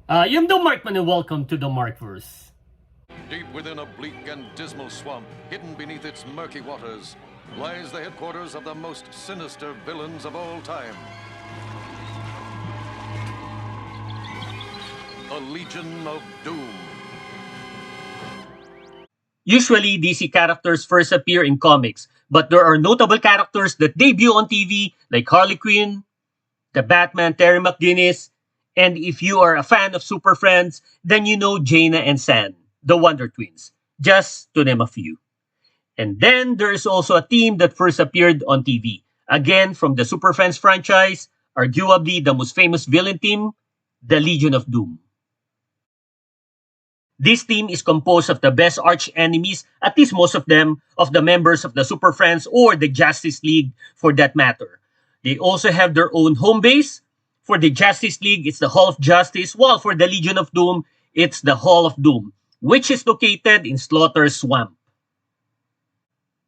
I'm the Markman and welcome to the Markverse. Deep within a bleak and dismal swamp, hidden beneath its murky waters, lies the headquarters of the most sinister villains of all time. A Legion of Doom. Usually, DC characters first appear in comics, but there are notable characters that debut on TV like Harley Quinn, the Batman Terry McGinnis, and if you are a fan of Super Friends, then you know Jaina and San, the Wonder Twins, just to name a few. And then there is also a team that first appeared on TV, again from the Super Friends franchise, arguably the most famous villain team, the Legion of Doom. This team is composed of the best arch enemies, at least most of them, of the members of the Super Friends or the Justice League for that matter. They also have their own home base. For the Justice League, it's the Hall of Justice, while for the Legion of Doom, it's the Hall of Doom, which is located in Slaughter's Swamp.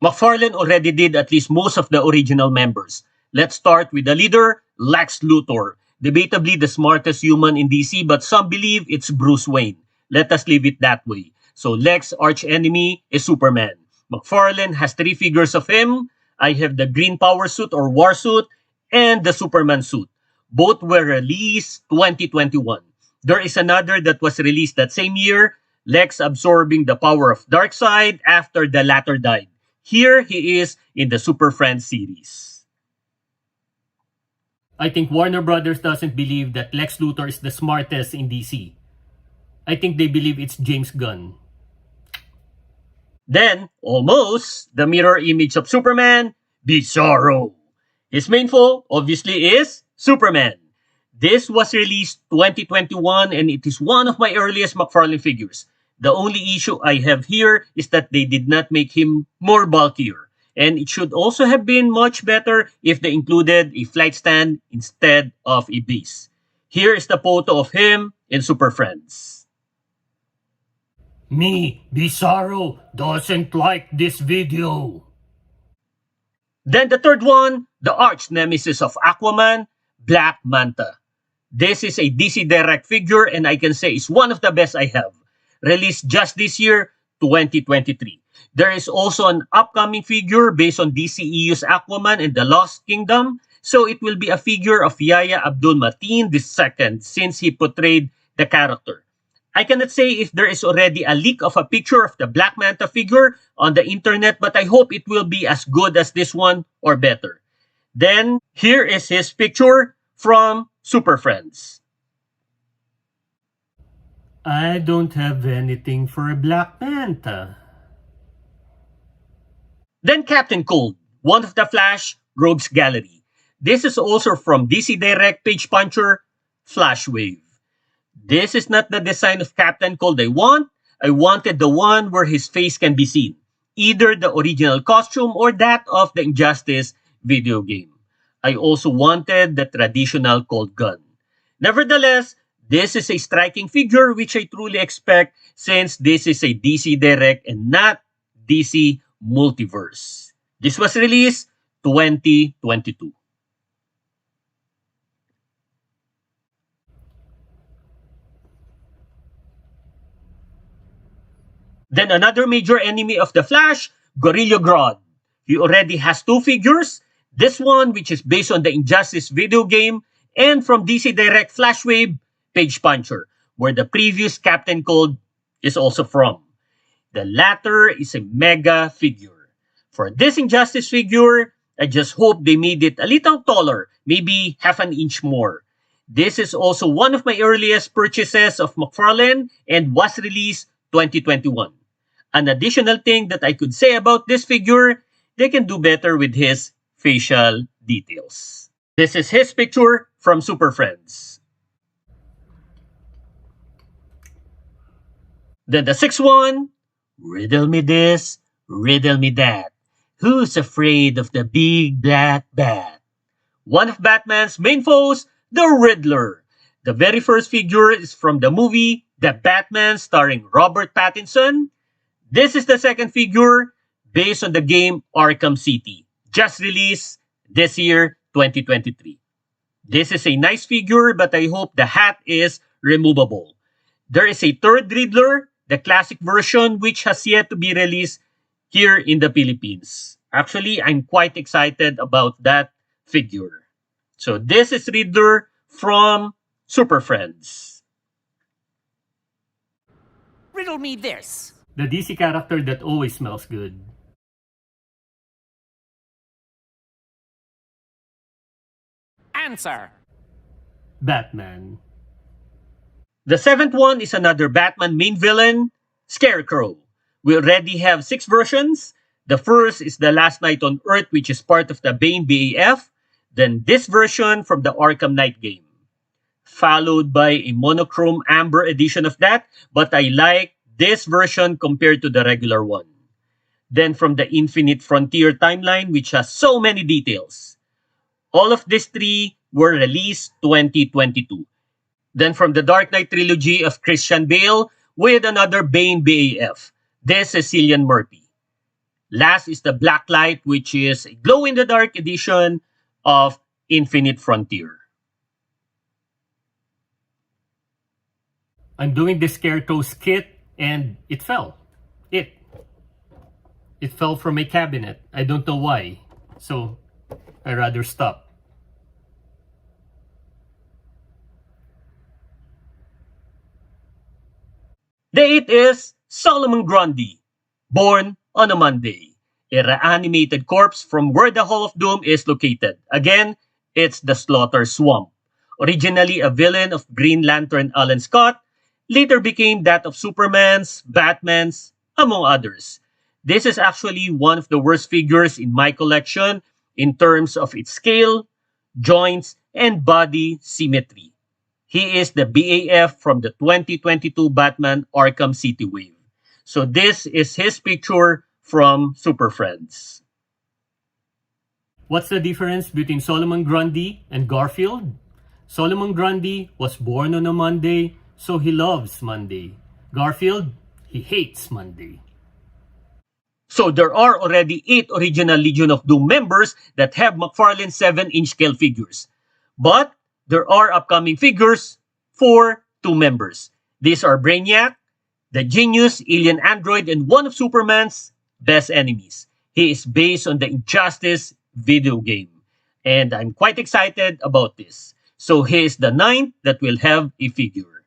McFarlane already did at least most of the original members. Let's start with the leader, Lex Luthor. Debatably the smartest human in DC, but some believe it's Bruce Wayne. Let us leave it that way. So Lex's arch-enemy is Superman. McFarlane has 3 figures of him. I have the Green Power suit or War suit and the Superman suit. Both were released 2021. There is another that was released that same year, Lex absorbing the power of Darkseid after the latter died. Here he is in the Super Friends series. I think Warner Brothers doesn't believe that Lex Luthor is the smartest in DC. I think they believe it's James Gunn. Then, almost, the mirror image of Superman, Bizarro. His main foe, obviously, is Superman. This was released 2021 and it is one of my earliest McFarlane figures. The only issue I have here is that they did not make him more bulkier. And it should also have been much better if they included a flight stand instead of a base. Here is the photo of him in Super Friends. Me, Bizarro, doesn't like this video. Then the third one, the arch nemesis of Aquaman, Black Manta. This is a DC Direct figure and I can say it's one of the best I have. Released just this year, 2023. There is also an upcoming figure based on DCEU's Aquaman and the Lost Kingdom, so it will be a figure of Yahya Abdul-Mateen II since he portrayed the character. I cannot say if there is already a leak of a picture of the Black Manta figure on the internet, but I hope it will be as good as this one or better. Then, here is his picture from Super Friends. I don't have anything for a Black Manta. Then Captain Cold, one of the Flash Rogues Gallery. This is also from DC Direct Page Puncher, Flash Wave. This is not the design of Captain Cold I want. I wanted the one where his face can be seen. Either the original costume or that of the Injustice video game. I also wanted the traditional Cold gun. Nevertheless, this is a striking figure which I truly expect since this is a DC Direct and not DC Multiverse. This was released 2022. Then another major enemy of the Flash, Gorilla Grodd. He already has 2 figures. This one, which is based on the Injustice video game, and from DC Direct Flash Wave, Page Puncher, where the previous Captain Cold is also from. The latter is a mega figure. For this Injustice figure, I just hope they made it a little taller, maybe half an inch more. This is also one of my earliest purchases of McFarlane and was released 2021. An additional thing that I could say about this figure, they can do better with his facial details. This is his picture from Super Friends. Then the 6th one, riddle me this, riddle me that. Who's afraid of the big black bat? One of Batman's main foes, the Riddler. The very first figure is from the movie The Batman starring Robert Pattinson. This is the second figure based on the game Arkham City, just released this year, 2023. This is a nice figure, but I hope the hat is removable. There is a third Riddler, the classic version, which has yet to be released here in the Philippines. Actually, I'm quite excited about that figure. So this is Riddler from Super Friends. Riddle me this. The DC character that always smells good. Answer. Batman. The seventh one is another Batman main villain, Scarecrow. We already have 6 versions. The first is The Last Night on Earth, which is part of the Bane BAF. Then this version from the Arkham Knight game. Followed by a monochrome amber edition of that, but I like this version compared to the regular one. Then from the Infinite Frontier timeline, which has so many details. All of these 3 were released 2022. Then from the Dark Knight trilogy of Christian Bale with another Bane BAF. This is Cillian Murphy. Last is the Blacklight, which is a glow-in-the-dark edition of Infinite Frontier. I'm doing the Scarecrow's kit and it fell. It fell from my cabinet. I don't know why. So I rather stop. The 8th is Solomon Grundy, born on a Monday. A reanimated corpse from where the Hall of Doom is located. Again, it's the Slaughter Swamp. Originally a villain of Green Lantern Alan Scott, later became that of Superman's, Batman's, among others. This is actually one of the worst figures in my collection in terms of its scale, joints, and body symmetry. He is the BAF from the 2022 Batman Arkham City wave. So this is his picture from Super Friends. What's the difference between Solomon Grundy and Garfield? Solomon Grundy was born on a Monday, so he loves Monday. Garfield, he hates Monday. So there are already 8 original Legion of Doom members that have McFarlane 7-inch scale figures. But there are upcoming figures for 2 members. These are Brainiac, the genius, alien android, and one of Superman's best enemies. He is based on the Injustice video game. And I'm quite excited about this. So he is the 9th that will have a figure.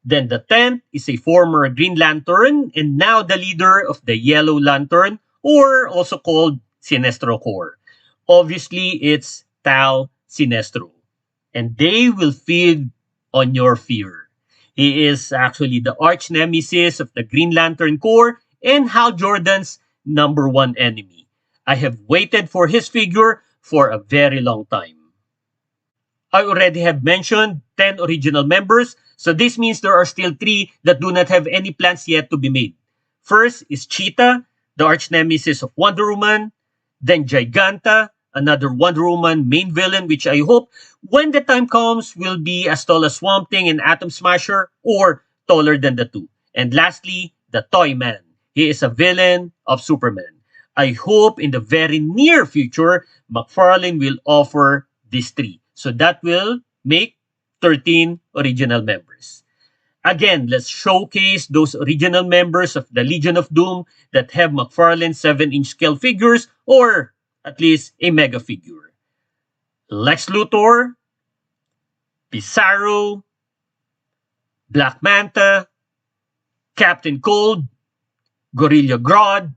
Then the 10th is a former Green Lantern and now the leader of the Yellow Lantern, or also called Sinestro Corps. Obviously, it's Tal Sinestro. And they will feed on your fear. He is actually the arch nemesis of the Green Lantern Corps and Hal Jordan's #1 enemy. I have waited for his figure for a very long time. I already have mentioned 10 original members, so this means there are still 3 that do not have any plans yet to be made. First is Cheetah, the arch nemesis of Wonder Woman. Then Giganta, another Wonder Woman main villain, which I hope when the time comes will be as tall as Swamp Thing and Atom Smasher or taller than the 2. And lastly, the Toyman. He is a villain of Superman. I hope in the very near future, McFarlane will offer these 3. So that will make 13 original members. Again, let's showcase those original members of the Legion of Doom that have McFarlane 7-inch scale figures or at least a mega figure. Lex Luthor, Pizarro, Black Manta, Captain Cold, Gorilla Grodd,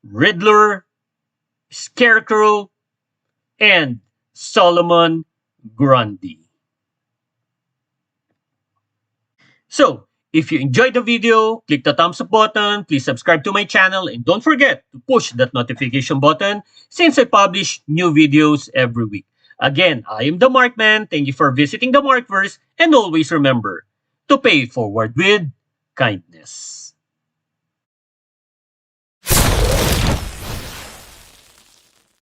Riddler, Scarecrow, and Solomon Grundy. So, if you enjoyed the video, click the thumbs up button, please subscribe to my channel, and don't forget to push that notification button since I publish new videos every week. Again, I am the Markman, thank you for visiting the Markverse, and always remember to pay it forward with kindness.